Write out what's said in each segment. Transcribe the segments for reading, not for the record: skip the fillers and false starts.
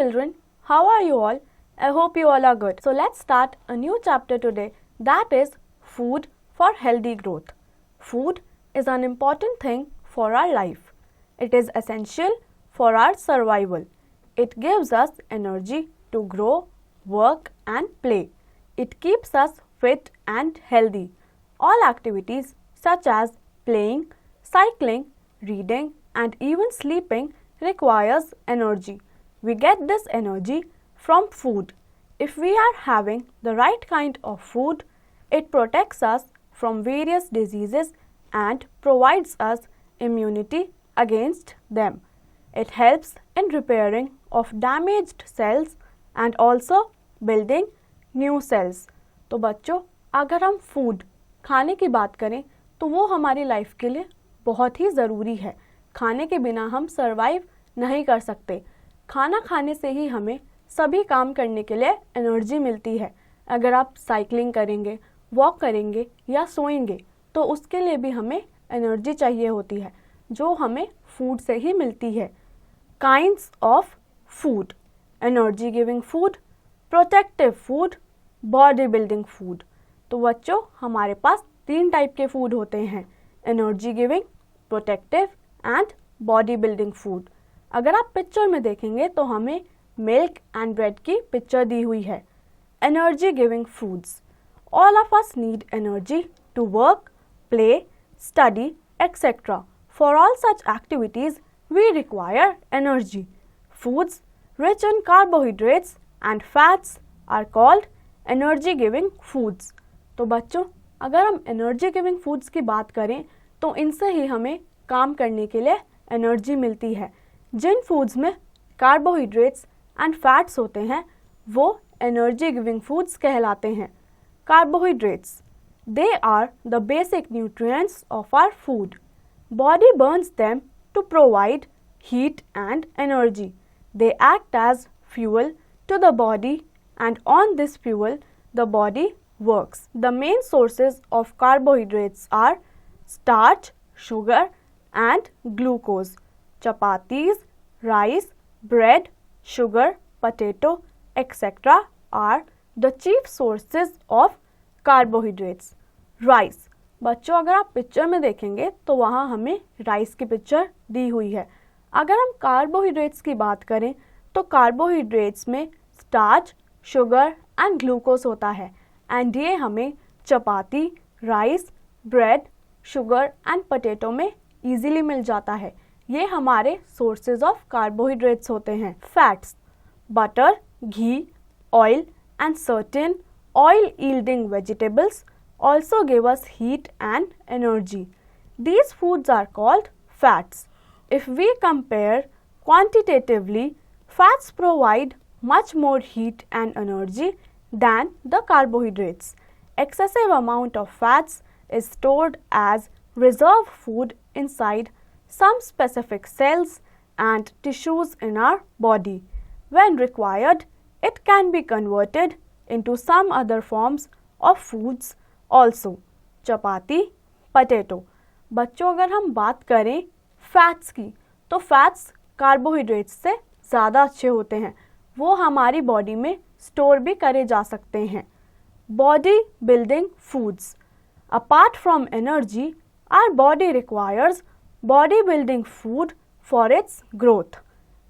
children, how are you all? I hope you all are good. So let's start a new chapter today, that is food for healthy growth. Food is an important thing for our life. It is essential for our survival. It gives us energy to grow, work and play. It keeps us fit and healthy. All activities such as playing, cycling, reading and even sleeping requires energy. We get this energy from food. If we are having the right kind of food, it protects us from various diseases and provides us immunity against them. It helps in repairing of damaged cells and also building new cells. तो बच्चों, अगर हम food खाने की बात करें तो वो हमारी लाइफ के लिए बहुत ही ज़रूरी है. खाने के बिना हम सरवाइव नहीं कर सकते. खाना खाने से ही हमें सभी काम करने के लिए एनर्जी मिलती है. अगर आप साइकिलिंग करेंगे, वॉक करेंगे या सोएंगे तो उसके लिए भी हमें एनर्जी चाहिए होती है, जो हमें फूड से ही मिलती है. Kinds of food: energy giving food, protective food, body building food. तो बच्चों, हमारे पास 3 टाइप के फूड होते हैं: energy giving, protective and body building food. अगर आप पिक्चर में देखेंगे तो हमें मिल्क एंड ब्रेड की पिक्चर दी हुई है. Energy giving foods: all of us need energy to work, play, study etcetera. For all such activities we require energy. Foods rich in carbohydrates and fats are called energy giving foods. तो बच्चों, अगर हम energy giving foods की बात करें तो इनसे ही हमें काम करने के लिए एनर्जी मिलती है. जिन फूड्स में कार्बोहाइड्रेट्स एंड फैट्स होते हैं वो एनर्जी गिविंग फूड्स कहलाते हैं. Carbohydrates: they are the basic nutrients of our food. Body burns them to provide heat and energy. They act as fuel to the body and on this fuel the body works. The main sources of carbohydrates are starch, sugar and glucose. Chapatis, rice, bread, sugar, potato, etc. are the chief sources of carbohydrates. Rice: बच्चों, अगर आप picture में देखेंगे तो वहाँ हमें rice की picture दी हुई है. अगर हम कार्बोहाइड्रेट्स की बात करें तो कार्बोहाइड्रेट्स में स्टार्च, शुगर एंड ग्लूकोज होता है एंड ये हमें chapati, rice, bread, sugar and potato में इजीली मिल जाता है. ये हमारे सोर्सेज ऑफ कार्बोहाइड्रेट्स होते हैं. Fats: butter, ghee, oil and certain oil yielding vegetables also give us heat and energy. These foods are called fats. If we compare quantitatively, fats provide much more heat and energy than the carbohydrates. Excessive amount of fats is stored as reserve food inside some specific cells and tissues in our body. When required, it can be converted into some other forms of foods also. Chapati, potato. बच्चों, अगर हम बात करें fats की तो fats carbohydrates से ज़्यादा अच्छे होते हैं. वो हमारी बॉडी में स्टोर भी करे जा सकते हैं. Body building foods: apart from energy, our body requires body building food for its growth.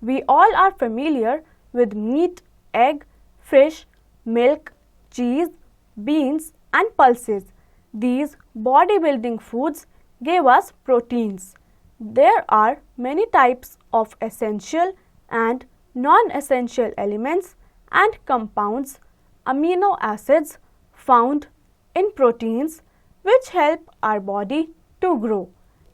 We all are familiar with meat, egg, fish, milk, cheese, beans and pulses. These body building foods give us proteins. There are many types of essential and non-essential elements and compounds, amino acids found in proteins which help our body to grow.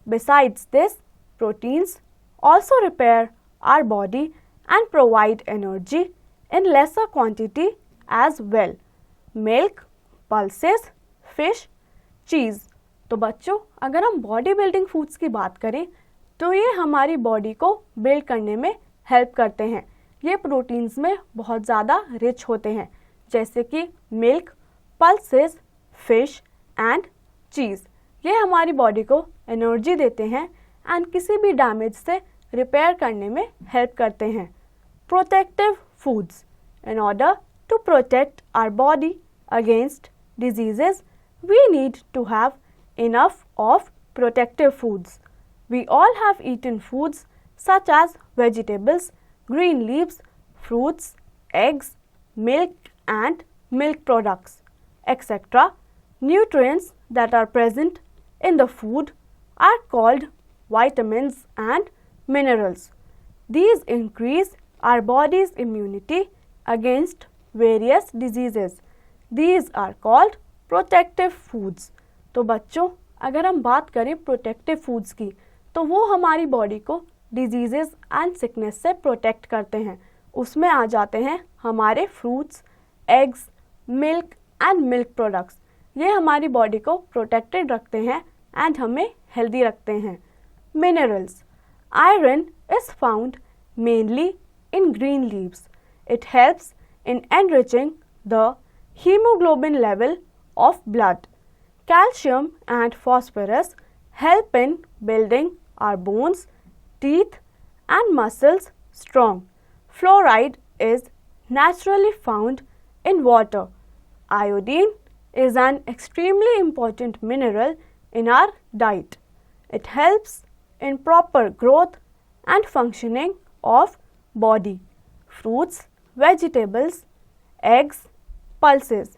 Besides this, proteins also repair our body and provide energy in lesser quantity as well. Milk, pulses, fish, cheese. तो बच्चों, अगर हम body building foods की बात करें तो ये हमारी बॉडी को बिल्ड करने में हेल्प करते हैं. ये प्रोटीन्स में बहुत ज़्यादा रिच होते हैं, जैसे कि milk, pulses, fish and cheese. ये हमारी बॉडी को एनर्जी देते हैं एंड किसी भी डैमेज से रिपेयर करने में हेल्प करते हैं. Protective foods. In order to protect our body against diseases, we need to have enough of protective foods. We all have eaten foods such as vegetables, green leaves, fruits, eggs, milk and milk products, etc. Nutrients that are present in the food are called vitamins and minerals. These increase our body's immunity against various diseases. These are called protective foods. तो बच्चों, अगर हम बात करें protective foods की, तो वो हमारी बॉडी को डिजीजेस एंड सिकनेस से प्रोटेक्ट करते हैं. उसमें आ जाते हैं हमारे fruits, eggs, milk and milk products. ये हमारी बॉडी को प्रोटेक्टेड रखते हैं एंड हमें हेल्दी रखते हैं. Minerals. Iron is found mainly in green leaves. It helps in enriching the hemoglobin level of blood. Calcium and phosphorus help in building our bones, teeth and muscles strong. Fluoride is naturally found in water. Iodine is an extremely important mineral in our diet. It helps in proper growth and functioning of body. Fruits, vegetables, eggs, pulses.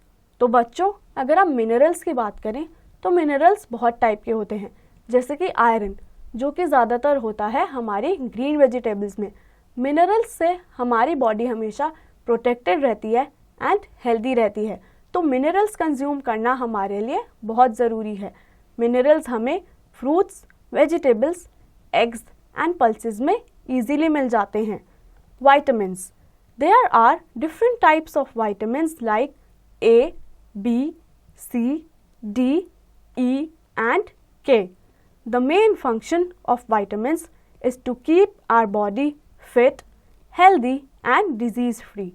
तो बच्चों, अगर हम minerals की बात करें तो minerals बहुत type के होते हैं, जैसे कि आयरन, जो कि ज़्यादातर होता है हमारी ग्रीन वेजिटेबल्स में. मिनरल्स से हमारी बॉडी हमेशा प्रोटेक्टेड रहती है एंड हेल्दी रहती है. तो मिनरल्स कंज्यूम करना हमारे लिए बहुत ज़रूरी है. मिनरल्स हमें fruits, vegetables, eggs and pulses में ईजीली मिल जाते हैं. Vitamins. There are different types of vitamins like A, B, C, D, E and K. The main function of vitamins is to keep our body fit, healthy and disease free.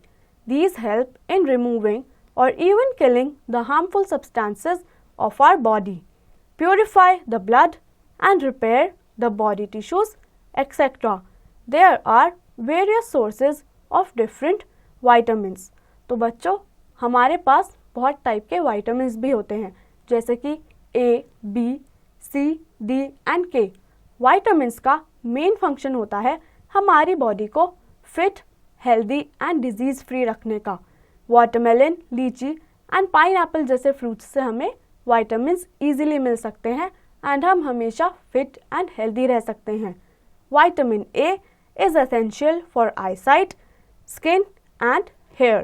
These help in removing or even killing the harmful substances of our body, purify the blood and repair the body tissues, etc. There are various sources of different vitamins. तो बच्चों, हमारे पास बहुत type के vitamins भी होते हैं, जैसे कि ए, बी, सी, डी एंड के. वाइटामिन्स का मेन फंक्शन होता है हमारी बॉडी को fit, healthy and disease free रखने का. वाटरमेलन, लीची एंड पाइनएप्पल जैसे फ्रूट्स से हमें वाइटामिन्स ईजिली मिल सकते हैं एंड हम हमेशा फिट एंड हेल्दी रह सकते हैं. Vitamin A is essential for eyesight, skin and hair.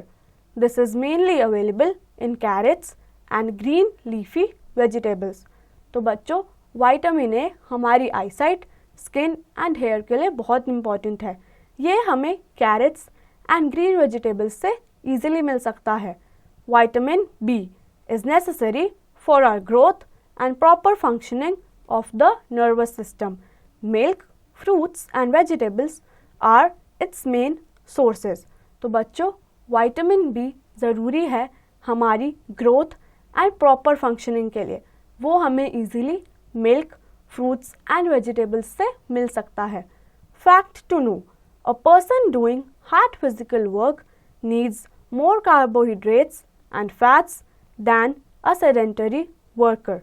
This is mainly available in carrots and green leafy vegetables. तो बच्चों, विटामिन ए हमारी आईसाइट, स्किन एंड हेयर के लिए बहुत इंपॉर्टेंट है. ये हमें कैरेट्स एंड ग्रीन वेजिटेबल्स से ईजिली मिल सकता है. Vitamin B is necessary for our growth and proper functioning of the nervous system. Milk, fruits and vegetables are its main sources. तो बच्चों, विटामिन बी ज़रूरी है हमारी ग्रोथ एंड प्रॉपर फंक्शनिंग के लिए. वो हमें easily milk, fruits and vegetables से मिल सकता है. Fact to know, a person doing hard physical work needs more carbohydrates and fats than a sedentary worker.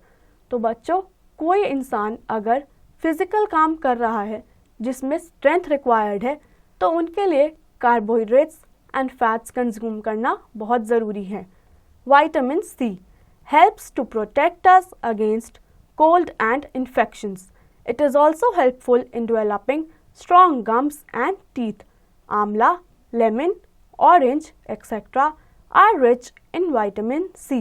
तो बच्चों, कोई इंसान अगर फिजिकल काम कर रहा है जिसमें स्ट्रेंथ रिक्वायर्ड है, तो उनके लिए कार्बोहाइड्रेट्स एंड फैट्स कंज्यूम करना बहुत ज़रूरी है. Vitamin C helps to protect us against cold and infections. It is also helpful in developing strong gums and teeth. Amla, lemon, orange, etc. are rich in vitamin C.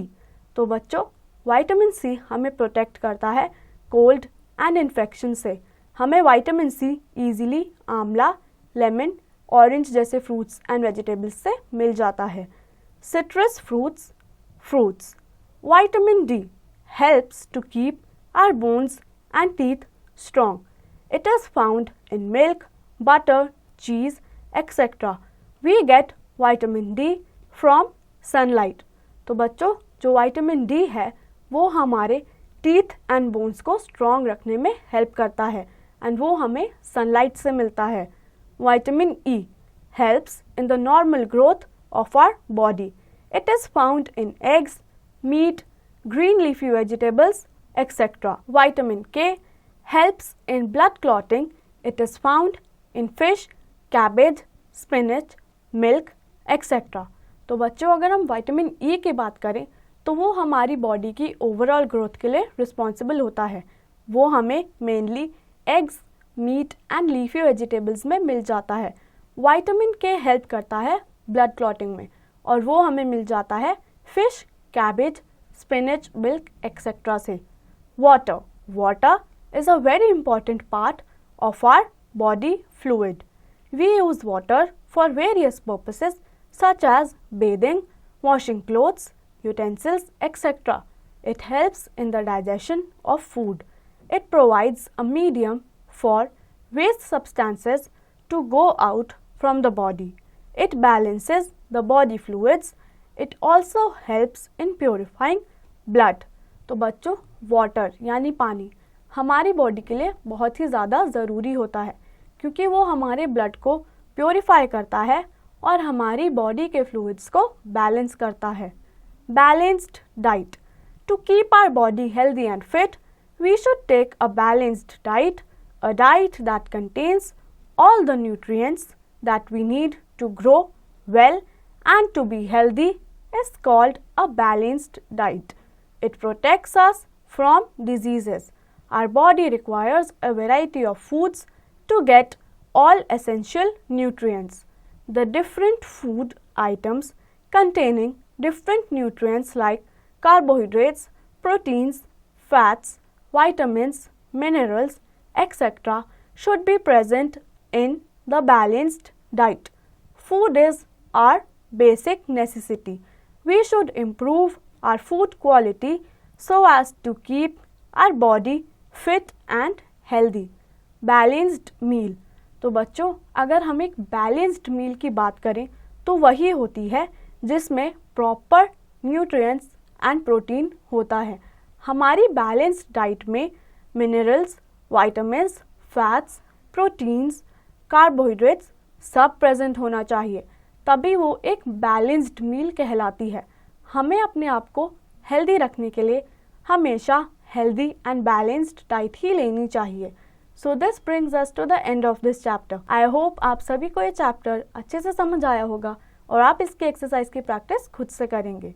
तो बच्चों, vitamin C हमें protect करता है cold and infection से. हमें vitamin C easily आंवला, lemon, orange जैसे fruits and vegetables से मिल जाता है. Citrus fruits. Vitamin D helps to keep our bones and teeth strong. It is found in milk, butter, cheese, etc. We get vitamin D from sunlight. तो बच्चों, जो vitamin D है वो हमारे teeth and bones को strong रखने में help करता है एंड वो हमें सनलाइट से मिलता है. Vitamin E helps in the normal growth of our body. It is found in eggs, meat, green leafy vegetables, etc. Vitamin K helps in blood clotting. It is found in fish, cabbage, spinach, milk, etc. तो बच्चों, अगर हम vitamin E की बात करें तो वो हमारी बॉडी की ओवरऑल ग्रोथ के लिए रिस्पॉन्सिबल होता है. वो हमें mainly eggs, meat and leafy vegetables में मिल जाता है. विटामिन के हेल्प करता है ब्लड क्लॉटिंग में और वो हमें मिल जाता है fish, cabbage, spinach, milk etcetera से. Water is a very important part of our body fluid. We use water for various purposes such as bathing, washing clothes, utensils, etc. It helps in the digestion of food. It provides a medium for waste substances to go out from the body. It balances the body fluids. It also helps in purifying blood. तो बच्चों, water यानी पानी हमारी body के लिए बहुत ही ज़्यादा ज़रूरी होता है क्योंकि वो हमारे ब्लड को प्योरीफाई करता है और हमारी बॉडी के फ्लूइड्स को बैलेंस करता है. Balanced diet. To keep our body healthy and fit we should take a balanced diet, a diet that contains all the nutrients that we need to grow well and to be healthy is called a balanced diet. It protects us from diseases. Our body requires a variety of foods to get all essential nutrients. The different food items containing different nutrients like carbohydrates, proteins, fats, vitamins, minerals, etc. should be present in the balanced diet. Food is our basic necessity. We should improve our food quality so as to keep our body fit and healthy. Balanced meal. तो बच्चों, अगर हम एक balanced मील की बात करें तो वही होती है जिसमें प्रॉपर न्यूट्रिएंट्स एंड प्रोटीन होता है. हमारी बैलेंस्ड डाइट में minerals, vitamins, fats, proteins, carbohydrates सब प्रेजेंट होना चाहिए, तभी वो एक बैलेंस्ड मील कहलाती है. हमें अपने आप को हेल्दी रखने के लिए हमेशा हेल्दी एंड बैलेंस्ड डाइट ही लेनी चाहिए. So this brings us to the end of this chapter. I hope आप सभी को ये चैप्टर अच्छे से समझ आया होगा और आप इसकी एक्सरसाइज की प्रैक्टिस खुद से करेंगे.